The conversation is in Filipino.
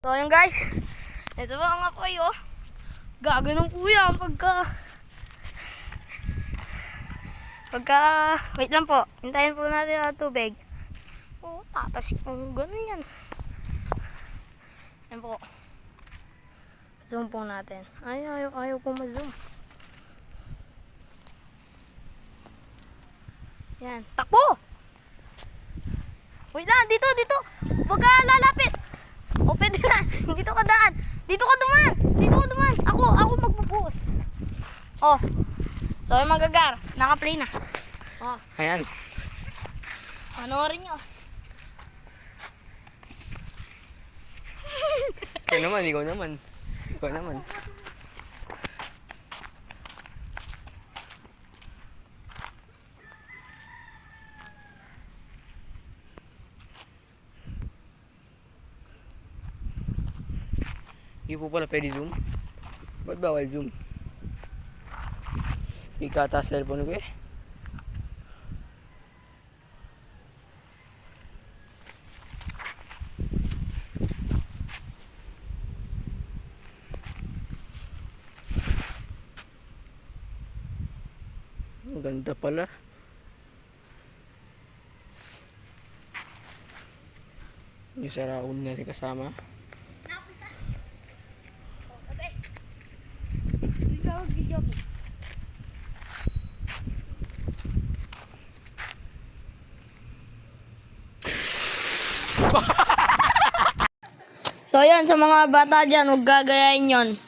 So yun guys, ito ba nga po yun, gaganong po yan wait lang po, hintayin po natin ang tubig. Oo, tatasik po ganun yan. Yan po, zoom po natin. Ayaw po ma-zoom. Yan, takbo! Wait lang, dito, huwag ka lalapit. O pwede na, dito ka daan. Dito ka duman. Ako magbubuhos. Oh. So yung magagar, naka-play na. Oh. Ayan. Panoorin nyo. Ikaw naman. Hindi po pala pwede zoom. Ba't bawal zoom? Ikata sa cellphone ko eh. Ang ganda pala. Yung saraon natin kasama. So yun, sa mga bata dyan, huwag gagayain yun.